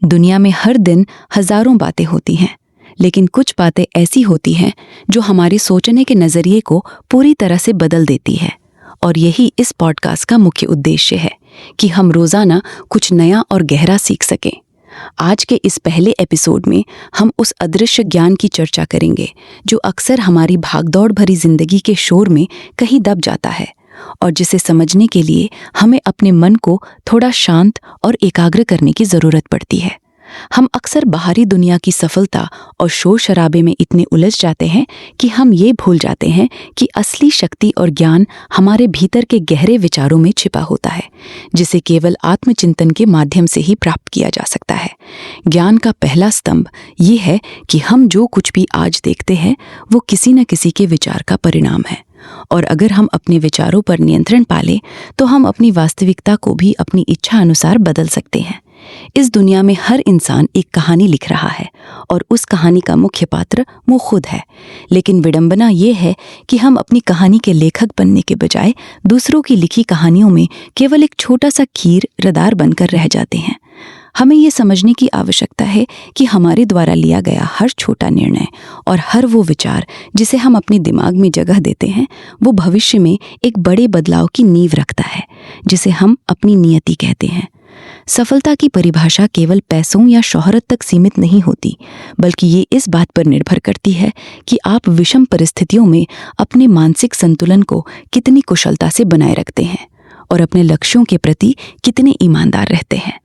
दुनिया में हर दिन हजारों बातें होती हैं, लेकिन कुछ बातें ऐसी होती हैं जो हमारे सोचने के नज़रिए को पूरी तरह से बदल देती है। और यही इस पॉडकास्ट का मुख्य उद्देश्य है कि हम रोज़ाना कुछ नया और गहरा सीख सकें। आज के इस पहले एपिसोड में हम उस अदृश्य ज्ञान की चर्चा करेंगे जो अक्सर हमारी भागदौड़ भरी जिंदगी के शोर में कहीं दब जाता है और जिसे समझने के लिए हमें अपने मन को थोड़ा शांत और एकाग्र करने की ज़रूरत पड़ती है। हम अक्सर बाहरी दुनिया की सफलता और शोर शराबे में इतने उलझ जाते हैं कि हम ये भूल जाते हैं कि असली शक्ति और ज्ञान हमारे भीतर के गहरे विचारों में छिपा होता है, जिसे केवल आत्मचिंतन के माध्यम से ही प्राप्त किया जा सकता है। ज्ञान का पहला स्तंभ ये है कि हम जो कुछ भी आज देखते हैं वो किसी न किसी के विचार का परिणाम है, और अगर हम अपने विचारों पर नियंत्रण पालें तो हम अपनी वास्तविकता को भी अपनी इच्छा अनुसार बदल सकते हैं। इस दुनिया में हर इंसान एक कहानी लिख रहा है और उस कहानी का मुख्य पात्र वो खुद है, लेकिन विडंबना ये है कि हम अपनी कहानी के लेखक बनने के बजाय दूसरों की लिखी कहानियों में केवल एक छोटा सा किरदार बनकर रह जाते हैं। हमें ये समझने की आवश्यकता है कि हमारे द्वारा लिया गया हर छोटा निर्णय और हर वो विचार जिसे हम अपने दिमाग में जगह देते हैं, वो भविष्य में एक बड़े बदलाव की नींव रखता है, जिसे हम अपनी नियति कहते हैं। सफलता की परिभाषा केवल पैसों या शोहरत तक सीमित नहीं होती, बल्कि ये इस बात पर निर्भर करती है कि आप विषम परिस्थितियों में अपने मानसिक संतुलन को कितनी कुशलता से बनाए रखते हैं और अपने लक्ष्यों के प्रति कितने ईमानदार रहते हैं।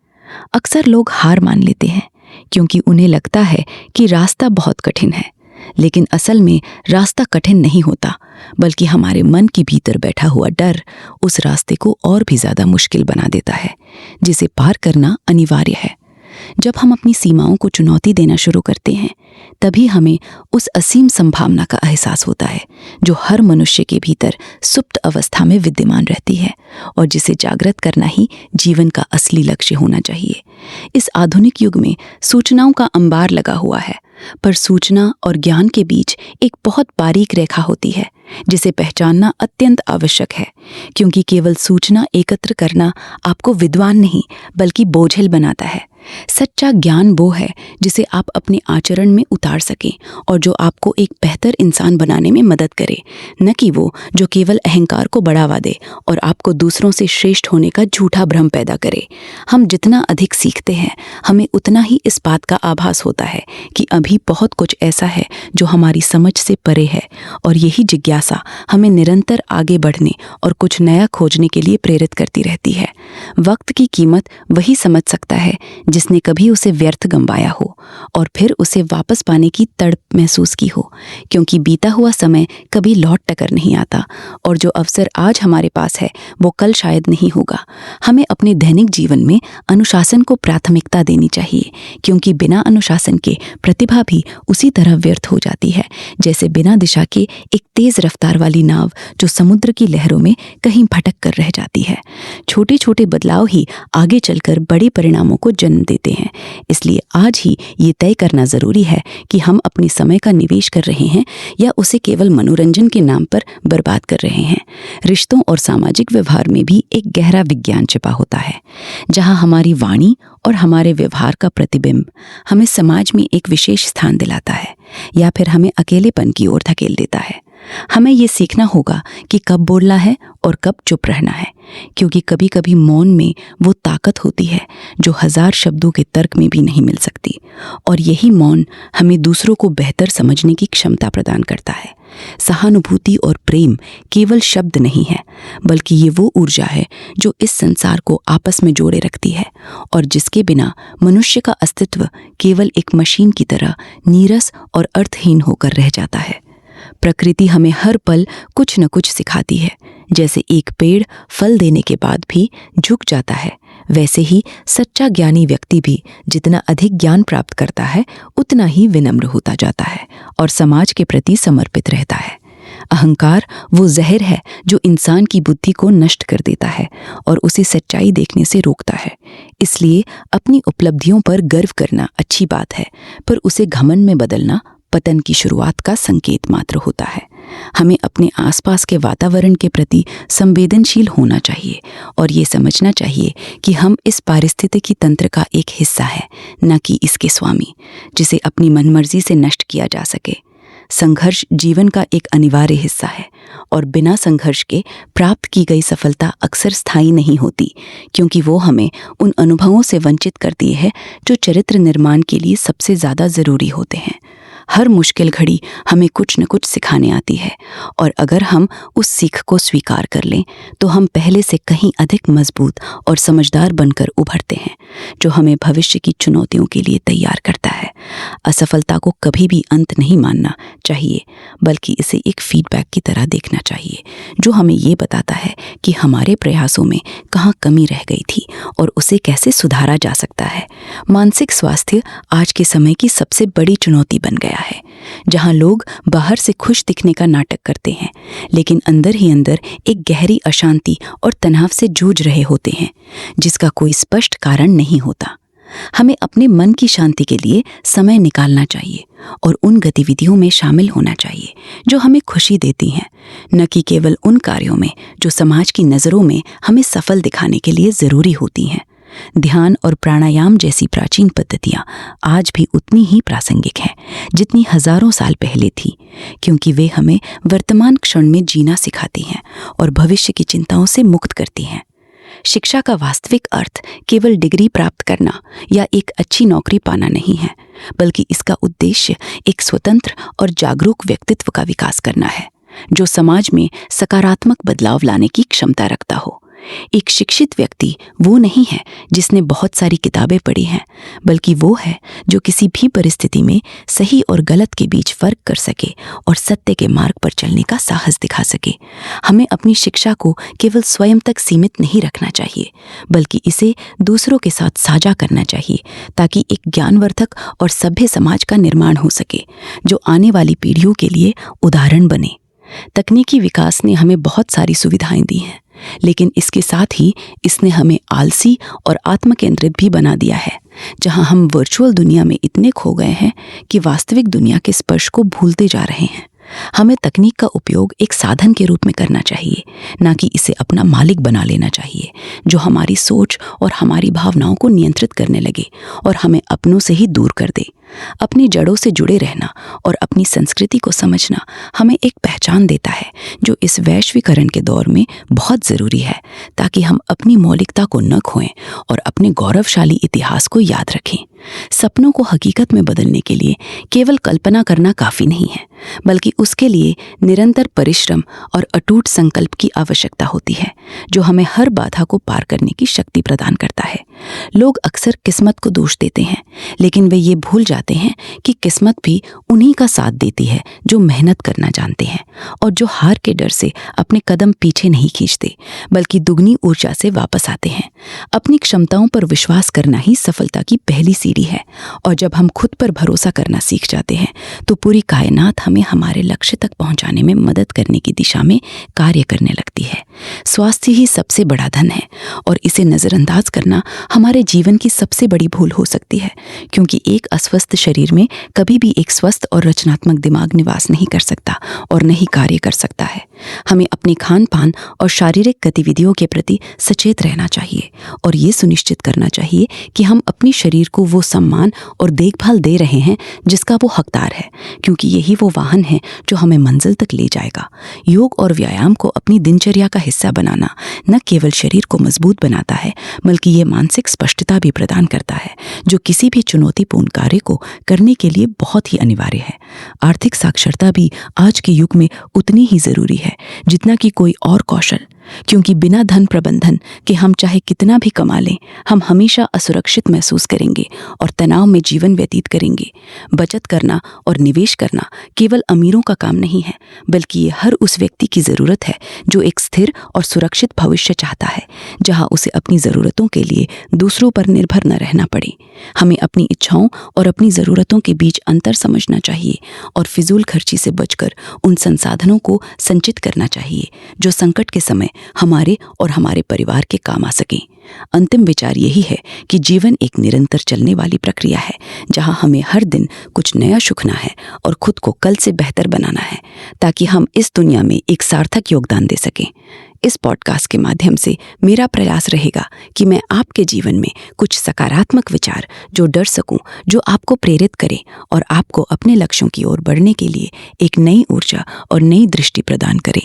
अक्सर लोग हार मान लेते हैं क्योंकि उन्हें लगता है कि रास्ता बहुत कठिन है, लेकिन असल में रास्ता कठिन नहीं होता, बल्कि हमारे मन के भीतर बैठा हुआ डर उस रास्ते को और भी ज्यादा मुश्किल बना देता है, जिसे पार करना अनिवार्य है। जब हम अपनी सीमाओं को चुनौती देना शुरू करते हैं, तभी हमें उस असीम संभावना का एहसास होता है जो हर मनुष्य के भीतर सुप्त अवस्था में विद्यमान रहती है और जिसे जागृत करना ही जीवन का असली लक्ष्य होना चाहिए। इस आधुनिक युग में सूचनाओं का अंबार लगा हुआ है, पर सूचना और ज्ञान के बीच एक बहुत बारीक रेखा होती है जिसे पहचानना अत्यंत आवश्यक है, क्योंकि केवल सूचना एकत्र करना आपको विद्वान नहीं बल्कि बोझिल बनाता है। सच्चा ज्ञान वो है जिसे आप अपने आचरण में उतार सकें और जो आपको एक बेहतर इंसान बनाने में मदद करे, न कि वो जो केवल अहंकार को बढ़ावा दे और आपको दूसरों से श्रेष्ठ होने का झूठा भ्रम पैदा करे। हम जितना अधिक सीखते हैं, हमें उतना ही इस बात का आभास होता है कि अभी बहुत कुछ ऐसा है जो हमारी समझ से परे है, और यही जिज्ञासा हमें निरंतर आगे बढ़ने और कुछ नया खोजने के लिए प्रेरित करती रहती है। वक्त की कीमत वही समझ सकता है जिसने कभी उसे व्यर्थ गंवाया हो और फिर उसे वापस पाने की तड़प महसूस की हो, क्योंकि बीता हुआ समय कभी लौट टकर नहीं आता और जो अवसर आज हमारे पास है वो कल शायद नहीं होगा। हमें अपने दैनिक जीवन में अनुशासन को प्राथमिकता देनी चाहिए, क्योंकि बिना अनुशासन के प्रतिभा भी उसी तरह व्यर्थ हो जाती है जैसे बिना दिशा के एक तेज रफ्तार वाली नाव जो समुद्र की लहरों में कहीं भटक कर रह जाती है। छोटे छोटे बदलाव ही आगे चलकर बड़े परिणामों को जन्म देते हैं। इसलिए आज ही ये तय करना जरूरी है कि हम अपने समय का निवेश कर रहे हैं या उसे केवल मनोरंजन के नाम पर बर्बाद कर रहे हैं। रिश्तों और सामाजिक व्यवहार में भी एक गहरा विज्ञान छिपा होता है, जहां हमारी वाणी और हमारे व्यवहार का प्रतिबिंब हमें समाज में एक विशेष स्थान दिलाता है या फिर हमें अकेलेपन की ओर धकेल देता है। हमें ये सीखना होगा कि कब बोलना है और कब चुप रहना है, क्योंकि कभी कभी मौन में वो ताकत होती है जो 1000 शब्दों के तर्क में भी नहीं मिल सकती, और यही मौन हमें दूसरों को बेहतर समझने की क्षमता प्रदान करता है। सहानुभूति और प्रेम केवल शब्द नहीं है, बल्कि ये वो ऊर्जा है जो इस संसार को आपस में जोड़े रखती है और जिसके बिना मनुष्य का अस्तित्व केवल एक मशीन की तरह नीरस और अर्थहीन होकर रह जाता है। प्रकृति हमें हर पल कुछ न कुछ सिखाती है। जैसे एक पेड़ फल देने के बाद भी झुक जाता है, वैसे ही सच्चा ज्ञानी व्यक्ति भी जितना अधिक ज्ञान प्राप्त करता है उतना ही विनम्र होता जाता है और समाज के प्रति समर्पित रहता है। अहंकार वो जहर है जो इंसान की बुद्धि को नष्ट कर देता है और उसे सच्चाई देखने से रोकता है। इसलिए अपनी उपलब्धियों पर गर्व करना अच्छी बात है, पर उसे घमंड में बदलना पतन की शुरुआत का संकेत मात्र होता है। हमें अपने आसपास के वातावरण के प्रति संवेदनशील होना चाहिए और ये समझना चाहिए कि हम इस पारिस्थितिकी तंत्र का एक हिस्सा है, न कि इसके स्वामी, जिसे अपनी मनमर्जी से नष्ट किया जा सके। संघर्ष जीवन का एक अनिवार्य हिस्सा है और बिना संघर्ष के प्राप्त की गई सफलता अक्सर स्थायी नहीं होती, क्योंकि वो हमें उन अनुभवों से वंचित करती है जो चरित्र निर्माण के लिए सबसे ज़्यादा ज़रूरी होते हैं। हर मुश्किल घड़ी हमें कुछ न कुछ सिखाने आती है और अगर हम उस सीख को स्वीकार कर लें तो हम पहले से कहीं अधिक मजबूत और समझदार बनकर उभरते हैं, जो हमें भविष्य की चुनौतियों के लिए तैयार करता है। असफलता को कभी भी अंत नहीं मानना चाहिए, बल्कि इसे एक फीडबैक की तरह देखना चाहिए जो हमें ये बताता है कि हमारे प्रयासों में कहाँ कमी रह गई थी और उसे कैसे सुधारा जा सकता है। मानसिक स्वास्थ्य आज के समय की सबसे बड़ी चुनौती बन गया है, जहां लोग बाहर से खुश दिखने का नाटक करते हैं, लेकिन अंदर ही अंदर एक गहरी अशांति और तनाव से जूझ रहे होते हैं, जिसका कोई स्पष्ट कारण नहीं होता। हमें अपने मन की शांति के लिए समय निकालना चाहिए और उन गतिविधियों में शामिल होना चाहिए जो हमें खुशी देती हैं, न कि केवल उन कार्यों में जो समाज की नज़रों में हमें सफल दिखाने के लिए ज़रूरी होती हैं। ध्यान और प्राणायाम जैसी प्राचीन पद्धतियाँ आज भी उतनी ही प्रासंगिक हैं जितनी हजारों साल पहले थी, क्योंकि वे हमें वर्तमान क्षण में जीना सिखाती हैं और भविष्य की चिंताओं से मुक्त करती हैं। शिक्षा का वास्तविक अर्थ केवल डिग्री प्राप्त करना या एक अच्छी नौकरी पाना नहीं है, बल्कि इसका उद्देश्य एक स्वतंत्र और जागरूक व्यक्तित्व का विकास करना है, जो समाज में सकारात्मक बदलाव लाने की क्षमता रखता हो। एक शिक्षित व्यक्ति वो नहीं है जिसने बहुत सारी किताबें पढ़ी हैं, बल्कि वो है जो किसी भी परिस्थिति में सही और गलत के बीच फर्क कर सके और सत्य के मार्ग पर चलने का साहस दिखा सके। हमें अपनी शिक्षा को केवल स्वयं तक सीमित नहीं रखना चाहिए, बल्कि इसे दूसरों के साथ साझा करना चाहिए, ताकि एक ज्ञानवर्धक और सभ्य समाज का निर्माण हो सके जो आने वाली पीढ़ियों के लिए उदाहरण बने। तकनीकी विकास ने हमें बहुत सारी सुविधाएं दी हैं, लेकिन इसके साथ ही इसने हमें आलसी और आत्मकेंद्रित भी बना दिया है, जहां हम वर्चुअल दुनिया में इतने खो गए हैं कि वास्तविक दुनिया के स्पर्श को भूलते जा रहे हैं। हमें तकनीक का उपयोग एक साधन के रूप में करना चाहिए, ना कि इसे अपना मालिक बना लेना चाहिए, जो हमारी सोच और हमारी भावनाओं को नियंत्रित करने लगे और हमें अपनों से ही दूर कर दे। अपनी जड़ों से जुड़े रहना और अपनी संस्कृति को समझना हमें एक पहचान देता है, जो इस वैश्वीकरण के दौर में बहुत ज़रूरी है, ताकि हम अपनी मौलिकता को न खोएं और अपने गौरवशाली इतिहास को याद रखें। सपनों को हकीकत में बदलने के लिए केवल कल्पना करना काफ़ी नहीं है, बल्कि उसके लिए निरंतर परिश्रम और अटूट संकल्प की आवश्यकता होती है, जो हमें हर बाधा को पार करने की शक्ति प्रदान करता है। लोग अक्सर किस्मत को दोष देते हैं, लेकिन वे ये भूल जाते हैं कि किस्मत भी उन्हीं का साथ देती है जो मेहनत करना जानते हैं और जो हार के डर से अपने कदम पीछे नहीं खींचते, बल्कि दुगनी ऊर्जा से वापस आते हैं। अपनी क्षमताओं पर विश्वास करना ही सफलता की पहली सीढ़ी है, और जब हम खुद पर भरोसा करना सीख जाते हैं तो पूरी कायनात हमें हमारे लक्ष्य तक पहुंचाने में मदद करने की दिशा में कार्य करने लगती है। स्वास्थ्य ही सबसे बड़ा धन है और इसे नज़रअंदाज करना हमारे जीवन की सबसे बड़ी भूल हो सकती है, क्योंकि एक अस्वस्थ शरीर में कभी भी एक स्वस्थ और रचनात्मक दिमाग निवास नहीं कर सकता और नहीं कार्य कर सकता है। हमें अपने खान पान और शारीरिक गतिविधियों के प्रति सचेत रहना चाहिए और ये सुनिश्चित करना चाहिए कि हम अपने शरीर को वो सम्मान और देखभाल दे रहे हैं जिसका वो हकदार है, क्योंकि यही वो वाहन है जो हमें मंजिल तक ले जाएगा। योग और व्यायाम को अपनी दिनचर्या का हिस्सा बनाना न केवल शरीर को मजबूत बनाता है, बल्कि ये मानसिक स्पष्टता भी प्रदान करता है, जो किसी भी चुनौतीपूर्ण कार्य को करने के लिए बहुत ही अनिवार्य है। आर्थिक साक्षरता भी आज के युग में उतनी ही जरूरी है जितना कि कोई और कौशल, क्योंकि बिना धन प्रबंधन के हम चाहे कितना भी कमा लें, हम हमेशा असुरक्षित महसूस करेंगे और तनाव में जीवन व्यतीत करेंगे। बचत करना और निवेश करना केवल अमीरों का काम नहीं है, बल्कि ये हर उस व्यक्ति की ज़रूरत है जो एक स्थिर और सुरक्षित भविष्य चाहता है, जहां उसे अपनी ज़रूरतों के लिए दूसरों पर निर्भर न रहना पड़े। हमें अपनी इच्छाओं और अपनी ज़रूरतों के बीच अंतर समझना चाहिए और फिजूल खर्ची से बचकर उन संसाधनों को संचित करना चाहिए जो संकट के समय हमारे और हमारे परिवार के काम आ सकें। अंतिम विचार यही है कि जीवन एक निरंतर चलने वाली प्रक्रिया है, जहां हमें हर दिन कुछ नया सीखना है और खुद को कल से बेहतर बनाना है, ताकि हम इस दुनिया में एक सार्थक योगदान दे सकें। इस पॉडकास्ट के माध्यम से मेरा प्रयास रहेगा कि मैं आपके जीवन में कुछ सकारात्मक विचार जो डर सकूं, जो आपको प्रेरित करें और आपको अपने लक्ष्यों की ओर बढ़ने के लिए एक नई ऊर्जा और नई दृष्टि प्रदान करें।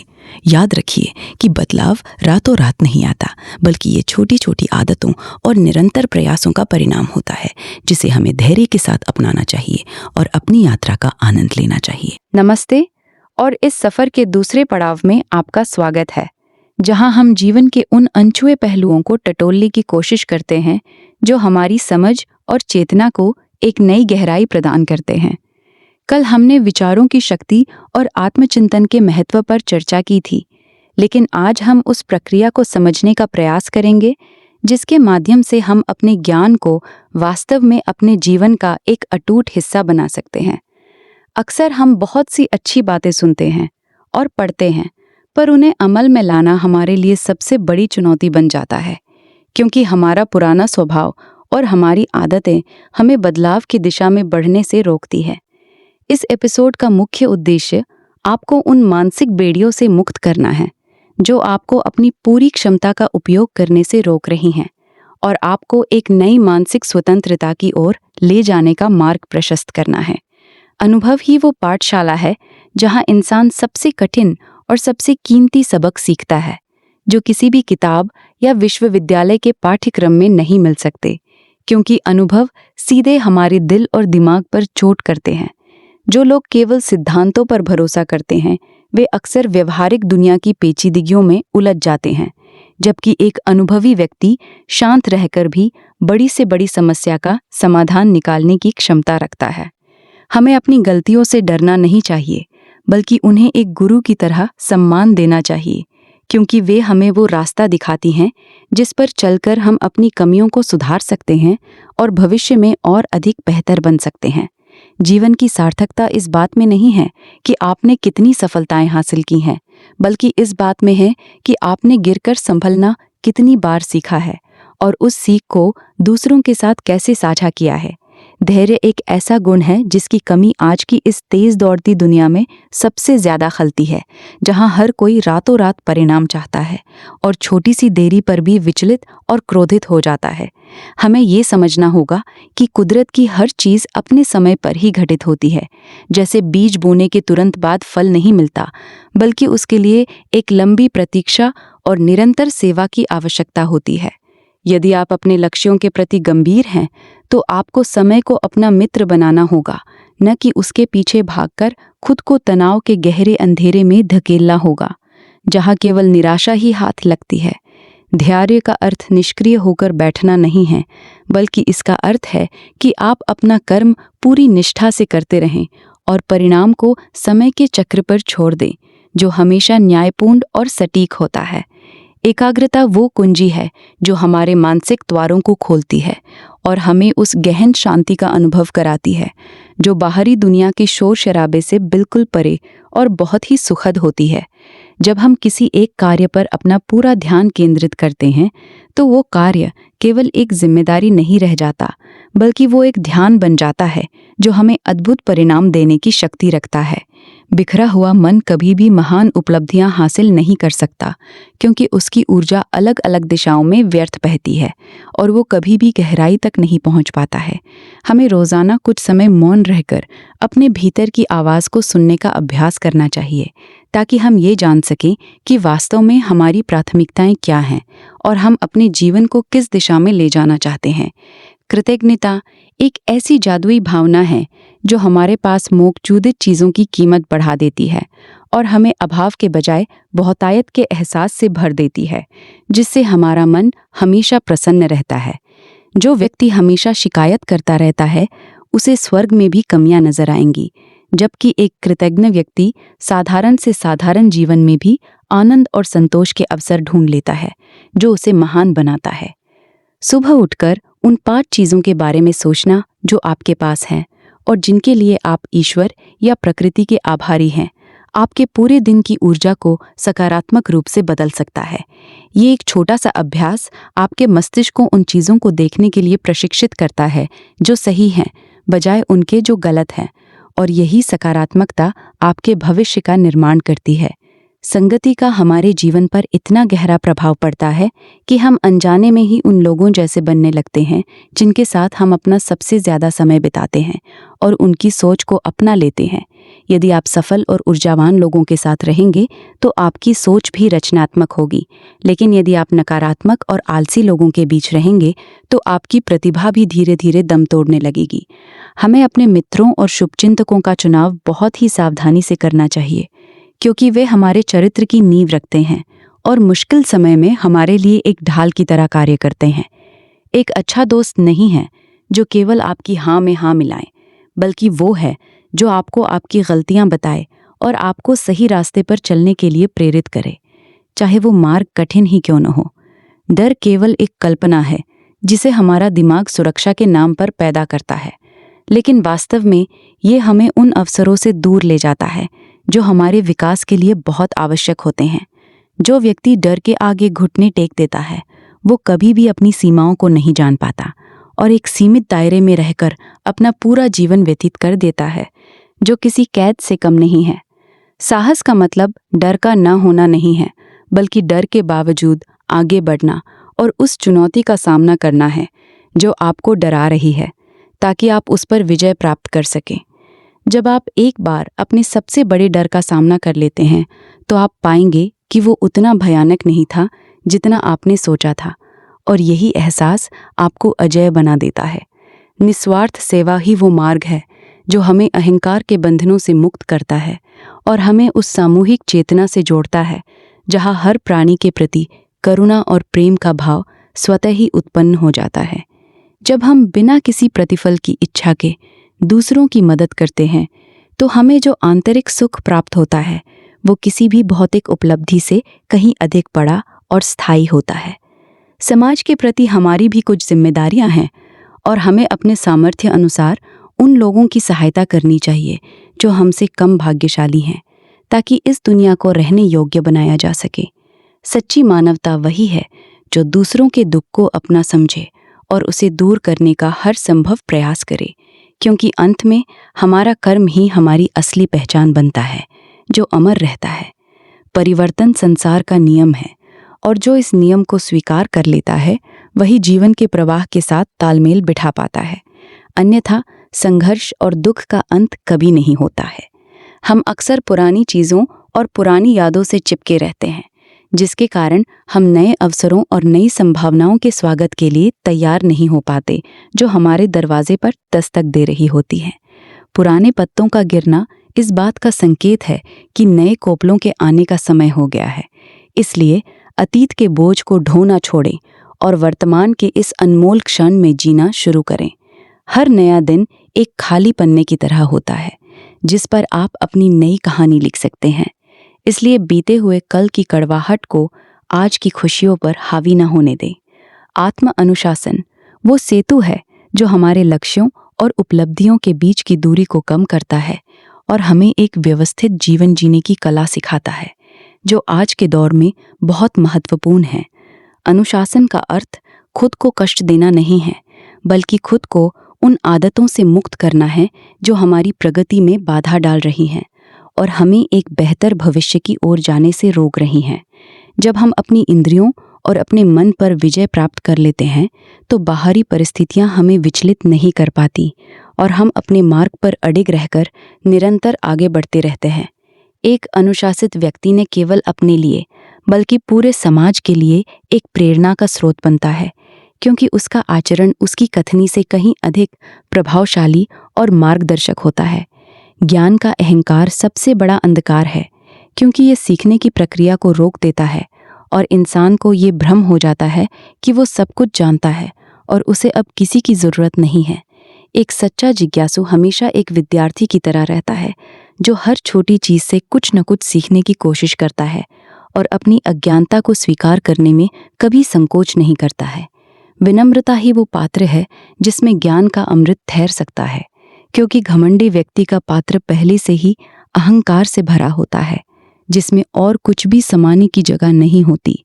याद रखिए कि बदलाव रातों रात नहीं आता, बल्कि ये छोटी छोटी आदतों और निरंतर प्रयासों का परिणाम होता है, जिसे हमें धैर्य के साथ अपनाना चाहिए और अपनी यात्रा का आनंद लेना चाहिए। नमस्ते, और इस सफर के दूसरे पड़ाव में आपका स्वागत है, जहां हम जीवन के उन अनछुए पहलुओं को टटोलने की कोशिश करते हैं जो हमारी समझ और चेतना को एक नई गहराई प्रदान करते हैं। कल हमने विचारों की शक्ति और आत्मचिंतन के महत्व पर चर्चा की थी, लेकिन आज हम उस प्रक्रिया को समझने का प्रयास करेंगे जिसके माध्यम से हम अपने ज्ञान को वास्तव में अपने जीवन का एक अटूट हिस्सा बना सकते हैं। अक्सर हम बहुत सी अच्छी बातें सुनते हैं और पढ़ते हैं, पर उन्हें अमल में लाना हमारे लिए सबसे बड़ी चुनौती बन जाता है, क्योंकि हमारा पुराना स्वभाव और हमारी आदतें हमें बदलाव की दिशा में बढ़ने से रोकती है। इस एपिसोड का मुख्य उद्देश्य आपको उन मानसिक बेड़ियों से मुक्त करना है जो आपको अपनी पूरी क्षमता का उपयोग करने से रोक रही हैं, और आपको एक नई मानसिक स्वतंत्रता की ओर ले जाने का मार्ग प्रशस्त करना है। अनुभव ही वो पाठशाला है जहां इंसान सबसे कठिन और सबसे कीमती सबक सीखता है, जो किसी भी किताब या विश्वविद्यालय के पाठ्यक्रम में नहीं मिल सकते, क्योंकि अनुभव सीधे हमारे दिल और दिमाग पर चोट करते हैं। जो लोग केवल सिद्धांतों पर भरोसा करते हैं, वे अक्सर व्यवहारिक दुनिया की पेचीदगियों में उलझ जाते हैं, जबकि एक अनुभवी व्यक्ति शांत रहकर भी बड़ी से बड़ी समस्या का समाधान निकालने की क्षमता रखता है। हमें अपनी गलतियों से डरना नहीं चाहिए, बल्कि उन्हें एक गुरु की तरह सम्मान देना चाहिए, क्योंकि वे हमें वो रास्ता दिखाती हैं जिस पर चलकर हम अपनी कमियों को सुधार सकते हैं और भविष्य में और अधिक बेहतर बन सकते हैं। जीवन की सार्थकता इस बात में नहीं है कि आपने कितनी सफलताएं हासिल की हैं, बल्कि इस बात में है कि आपने गिरकर संभलना कितनी बार सीखा है और उस सीख को दूसरों के साथ कैसे साझा किया है। धैर्य एक ऐसा गुण है जिसकी कमी आज की इस तेज दौड़ती दुनिया में सबसे ज्यादा खलती है, जहां हर कोई रातों रात परिणाम चाहता है और छोटी सी देरी पर भी विचलित और क्रोधित हो जाता है। हमें ये समझना होगा कि कुदरत की हर चीज अपने समय पर ही घटित होती है। जैसे बीज बोने के तुरंत बाद फल नहीं मिलता, बल्कि उसके लिए एक लंबी प्रतीक्षा और निरंतर सेवा की आवश्यकता होती है। यदि आप अपने लक्ष्यों के प्रति गंभीर हैं, तो आपको समय को अपना मित्र बनाना होगा, न कि उसके पीछे भागकर खुद को तनाव के गहरे अंधेरे में धकेलना होगा, जहां केवल निराशा ही हाथ लगती है। धैर्य का अर्थ निष्क्रिय होकर बैठना नहीं है, बल्कि इसका अर्थ है कि आप अपना कर्म पूरी निष्ठा से करते रहें और परिणाम को समय के चक्र पर छोड़ दें, जो हमेशा न्यायपूर्ण और सटीक होता है। एकाग्रता वो कुंजी है जो हमारे मानसिक द्वारों को खोलती है और हमें उस गहन शांति का अनुभव कराती है जो बाहरी दुनिया के शोर शराबे से बिल्कुल परे और बहुत ही सुखद होती है। जब हम किसी एक कार्य पर अपना पूरा ध्यान केंद्रित करते हैं, तो वो कार्य केवल एक जिम्मेदारी नहीं रह जाता, बल्कि वो एक ध्यान बन जाता है जो हमें अद्भुत परिणाम देने की शक्ति रखता है। बिखरा हुआ मन कभी भी महान उपलब्धियां हासिल नहीं कर सकता, क्योंकि उसकी ऊर्जा अलग अलग दिशाओं में व्यर्थ बहती है और वो कभी भी गहराई तक नहीं पहुंच पाता है। हमें रोजाना कुछ समय मौन रहकर अपने भीतर की आवाज को सुनने का अभ्यास करना चाहिए, ताकि हम ये जान सकें कि वास्तव में हमारी प्राथमिकताएं क्या हैं और हम अपने जीवन को किस दिशा में ले जाना चाहते हैं। कृतज्ञता एक ऐसी जादुई भावना है जो हमारे पास मौजूद चीज़ों की कीमत बढ़ा देती है और हमें अभाव के बजाय बहुतायत के एहसास से भर देती है, जिससे हमारा मन हमेशा प्रसन्न रहता है। जो व्यक्ति हमेशा शिकायत करता रहता है, उसे स्वर्ग में भी कमियां नजर आएंगी, जबकि एक कृतज्ञ व्यक्ति साधारण से साधारण जीवन में भी आनंद और संतोष के अवसर ढूंढ लेता है, जो उसे महान बनाता है। सुबह उठकर उन 5 चीज़ों के बारे में सोचना जो आपके पास हैं और जिनके लिए आप ईश्वर या प्रकृति के आभारी हैं, आपके पूरे दिन की ऊर्जा को सकारात्मक रूप से बदल सकता है। ये एक छोटा सा अभ्यास आपके मस्तिष्क को उन चीज़ों को देखने के लिए प्रशिक्षित करता है जो सही हैं, बजाय उनके जो गलत हैं, और यही सकारात्मकता आपके भविष्य का निर्माण करती है। संगति का हमारे जीवन पर इतना गहरा प्रभाव पड़ता है कि हम अनजाने में ही उन लोगों जैसे बनने लगते हैं जिनके साथ हम अपना सबसे ज़्यादा समय बिताते हैं और उनकी सोच को अपना लेते हैं। यदि आप सफल और ऊर्जावान लोगों के साथ रहेंगे तो आपकी सोच भी रचनात्मक होगी, लेकिन यदि आप नकारात्मक और आलसी लोगों के बीच रहेंगे तो आपकी प्रतिभा भी धीरे धीरे दम तोड़ने लगेगी। हमें अपने मित्रों और शुभचिंतकों का चुनाव बहुत ही सावधानी से करना चाहिए, क्योंकि वे हमारे चरित्र की नींव रखते हैं और मुश्किल समय में हमारे लिए एक ढाल की तरह कार्य करते हैं। एक अच्छा दोस्त नहीं है जो केवल आपकी हाँ में हाँ मिलाए, बल्कि वो है जो आपको आपकी गलतियां बताए और आपको सही रास्ते पर चलने के लिए प्रेरित करे, चाहे वो मार्ग कठिन ही क्यों न हो। डर केवल एक कल्पना है जिसे हमारा दिमाग सुरक्षा के नाम पर पैदा करता है, लेकिन वास्तव में ये हमें उन अवसरों से दूर ले जाता है जो हमारे विकास के लिए बहुत आवश्यक होते हैं। जो व्यक्ति डर के आगे घुटने टेक देता है वो कभी भी अपनी सीमाओं को नहीं जान पाता और एक सीमित दायरे में रहकर अपना पूरा जीवन व्यतीत कर देता है, जो किसी कैद से कम नहीं है। साहस का मतलब डर का न होना नहीं है, बल्कि डर के बावजूद आगे बढ़ना और उस चुनौती का सामना करना है जो आपको डरा रही है, ताकि आप उस पर विजय प्राप्त कर सकें। जब आप एक बार अपने सबसे बड़े डर का सामना कर लेते हैं तो आप पाएंगे कि वो उतना भयानक नहीं था जितना आपने सोचा था, और यही एहसास आपको अजेय बना देता है। निस्वार्थ सेवा ही वो मार्ग है जो हमें अहंकार के बंधनों से मुक्त करता है और हमें उस सामूहिक चेतना से जोड़ता है जहाँ हर प्राणी के प्रति करुणा और प्रेम का भाव स्वतः ही उत्पन्न हो जाता है। जब हम बिना किसी प्रतिफल की इच्छा के दूसरों की मदद करते हैं तो हमें जो आंतरिक सुख प्राप्त होता है वो किसी भी भौतिक उपलब्धि से कहीं अधिक बड़ा और स्थायी होता है। समाज के प्रति हमारी भी कुछ जिम्मेदारियां हैं और हमें अपने सामर्थ्य अनुसार उन लोगों की सहायता करनी चाहिए जो हमसे कम भाग्यशाली हैं, ताकि इस दुनिया को रहने योग्य बनाया जा सके। सच्ची मानवता वही है जो दूसरों के दुख को अपना समझे और उसे दूर करने का हर संभव प्रयास करे, क्योंकि अंत में हमारा कर्म ही हमारी असली पहचान बनता है जो अमर रहता है। परिवर्तन संसार का नियम है और जो इस नियम को स्वीकार कर लेता है वही जीवन के प्रवाह के साथ तालमेल बिठा पाता है, अन्यथा संघर्ष और दुख का अंत कभी नहीं होता है। हम अक्सर पुरानी चीज़ों और पुरानी यादों से चिपके रहते हैं, जिसके कारण हम नए अवसरों और नई संभावनाओं के स्वागत के लिए तैयार नहीं हो पाते जो हमारे दरवाजे पर दस्तक दे रही होती हैं। पुराने पत्तों का गिरना इस बात का संकेत है कि नए कोपलों के आने का समय हो गया है। इसलिए अतीत के बोझ को ढोना छोड़ें और वर्तमान के इस अनमोल क्षण में जीना शुरू करें। हर नया दिन एक खाली पन्ने की तरह होता है जिस पर आप अपनी नई कहानी लिख सकते हैं। इसलिए बीते हुए कल की कड़वाहट को आज की खुशियों पर हावी न होने दें। आत्म अनुशासन वो सेतु है जो हमारे लक्ष्यों और उपलब्धियों के बीच की दूरी को कम करता है और हमें एक व्यवस्थित जीवन जीने की कला सिखाता है, जो आज के दौर में बहुत महत्वपूर्ण है। अनुशासन का अर्थ खुद को कष्ट देना नहीं है, बल्कि खुद को उन आदतों से मुक्त करना है जो हमारी प्रगति में बाधा डाल रही हैं और हमें एक बेहतर भविष्य की ओर जाने से रोक रही हैं। जब हम अपनी इंद्रियों और अपने मन पर विजय प्राप्त कर लेते हैं तो बाहरी परिस्थितियां हमें विचलित नहीं कर पाती और हम अपने मार्ग पर अडिग रहकर निरंतर आगे बढ़ते रहते हैं। एक अनुशासित व्यक्ति ने केवल अपने लिए बल्कि पूरे समाज के लिए एक प्रेरणा का स्रोत बनता है, क्योंकि उसका आचरण उसकी कथनी से कहीं अधिक प्रभावशाली और मार्गदर्शक होता है। ज्ञान का अहंकार सबसे बड़ा अंधकार है, क्योंकि ये सीखने की प्रक्रिया को रोक देता है और इंसान को ये भ्रम हो जाता है कि वो सब कुछ जानता है और उसे अब किसी की ज़रूरत नहीं है। एक सच्चा जिज्ञासु हमेशा एक विद्यार्थी की तरह रहता है जो हर छोटी चीज़ से कुछ न कुछ सीखने की कोशिश करता है और अपनी अज्ञानता को स्वीकार करने में कभी संकोच नहीं करता है। विनम्रता ही वो पात्र है जिसमें ज्ञान का अमृत ठहर सकता है, क्योंकि घमंडी व्यक्ति का पात्र पहले से ही अहंकार से भरा होता है, जिसमें और कुछ भी समाने की जगह नहीं होती।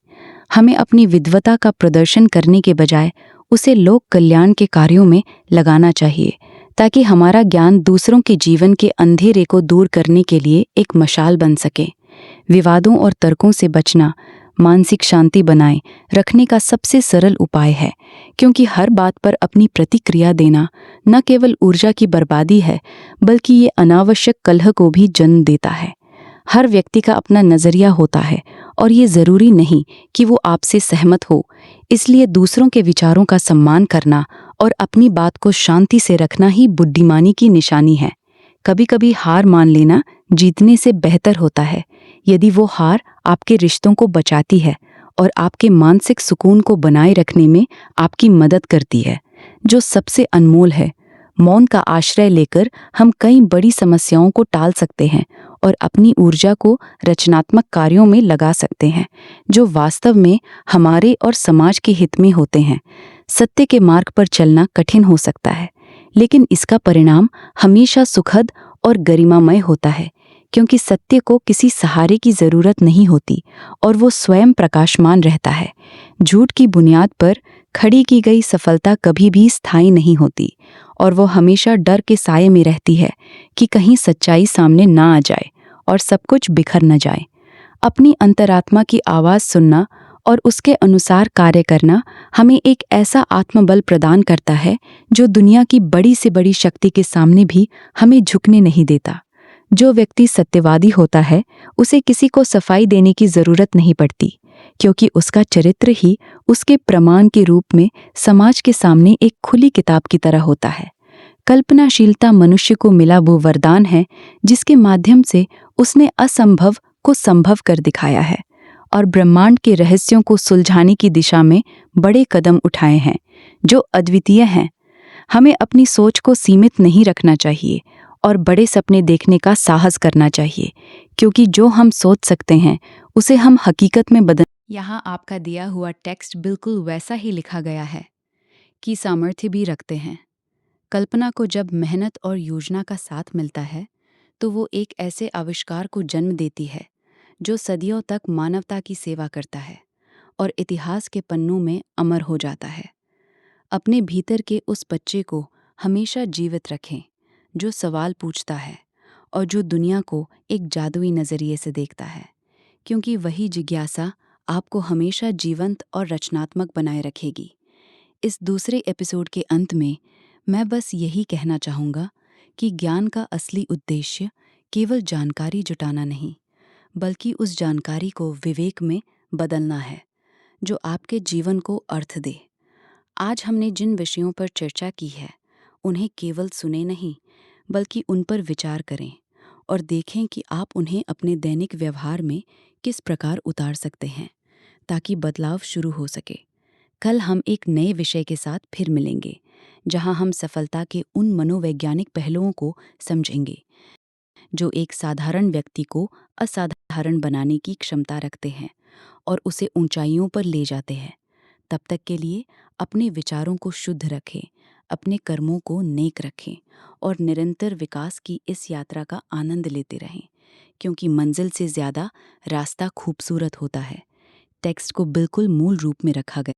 हमें अपनी विद्वता का प्रदर्शन करने के बजाय उसे लोक कल्याण के कार्यों में लगाना चाहिए, ताकि हमारा ज्ञान दूसरों के जीवन के अंधेरे को दूर करने के लिए एक मशाल बन सके। विवादों और तर्कों से बचना मानसिक शांति बनाए रखने का सबसे सरल उपाय है, क्योंकि हर बात पर अपनी प्रतिक्रिया देना न केवल ऊर्जा की बर्बादी है, बल्कि ये अनावश्यक कलह को भी जन्म देता है। हर व्यक्ति का अपना नजरिया होता है और ये जरूरी नहीं कि वो आपसे सहमत हो। इसलिए दूसरों के विचारों का सम्मान करना और अपनी बात को शांति से रखना ही बुद्धिमानी की निशानी है। कभी कभी हार मान लेना जीतने से बेहतर होता है, यदि वो हार आपके रिश्तों को बचाती है और आपके मानसिक सुकून को बनाए रखने में आपकी मदद करती है, जो सबसे अनमोल है। मौन का आश्रय लेकर हम कई बड़ी समस्याओं को टाल सकते हैं और अपनी ऊर्जा को रचनात्मक कार्यों में लगा सकते हैं, जो वास्तव में हमारे और समाज के हित में होते हैं। सत्य के मार्ग पर चलना कठिन हो सकता है, लेकिन इसका परिणाम हमेशा सुखद और गरिमामय होता है, क्योंकि सत्य को किसी सहारे की जरूरत नहीं होती और वो स्वयं प्रकाशमान रहता है। झूठ की बुनियाद पर खड़ी की गई सफलता कभी भी स्थायी नहीं होती और वो हमेशा डर के साये में रहती है कि कहीं सच्चाई सामने ना आ जाए और सब कुछ बिखर न जाए। अपनी अंतरात्मा की आवाज़ सुनना और उसके अनुसार कार्य करना हमें एक ऐसा आत्मबल प्रदान करता है जो दुनिया की बड़ी से बड़ी शक्ति के सामने भी हमें झुकने नहीं देता। जो व्यक्ति सत्यवादी होता है, उसे किसी को सफाई देने की जरूरत नहीं पड़ती, क्योंकि उसका चरित्र ही उसके प्रमाण के रूप में समाज के सामने एक खुली किताब की तरह होता है। कल्पनाशीलता मनुष्य को मिला वो वरदान है जिसके माध्यम से उसने असंभव को संभव कर दिखाया है और ब्रह्मांड के रहस्यों को सुलझाने की दिशा में बड़े कदम उठाए हैं, जो अद्वितीय हैं। हमें अपनी सोच को सीमित नहीं रखना चाहिए और बड़े सपने देखने का साहस करना चाहिए, क्योंकि जो हम सोच सकते हैं उसे हम हकीकत में बदल। यहाँ आपका दिया हुआ टेक्स्ट बिल्कुल वैसा ही लिखा गया है कि सामर्थ्य भी रखते हैं। कल्पना को जब मेहनत और योजना का साथ मिलता है तो वो एक ऐसे आविष्कार को जन्म देती है जो सदियों तक मानवता की सेवा करता है और इतिहास के पन्नों में अमर हो जाता है। अपने भीतर के उस बच्चे को हमेशा जीवित रखें, जो सवाल पूछता है और जो दुनिया को एक जादुई नज़रिए से देखता है, क्योंकि वही जिज्ञासा आपको हमेशा जीवंत और रचनात्मक बनाए रखेगी। इस दूसरे एपिसोड के अंत में मैं बस यही कहना चाहूँगा कि ज्ञान का असली उद्देश्य केवल जानकारी जुटाना नहीं, बल्कि उस जानकारी को विवेक में बदलना है, जो आपके जीवन को अर्थ दे। आज हमने जिन विषयों पर चर्चा की है, उन्हें केवल सुने नहीं, बल्कि उन पर विचार करें और देखें कि आप उन्हें अपने दैनिक व्यवहार में किस प्रकार उतार सकते हैं, ताकि बदलाव शुरू हो सके। कल हम एक नए विषय के साथ फिर मिलेंगे, जहां हम सफलता के उन मनोवैज्ञानिक पहलुओं को समझेंगे जो एक साधारण व्यक्ति को असाधारण बनाने की क्षमता रखते हैं और उसे ऊंचाइयों पर ले जाते हैं। तब तक के लिए अपने विचारों को शुद्ध रखें, अपने कर्मों को नेक रखें और निरंतर विकास की इस यात्रा का आनंद लेते रहें, क्योंकि मंजिल से ज़्यादा रास्ता खूबसूरत होता है। टेक्स्ट को बिल्कुल मूल रूप में रखा गया।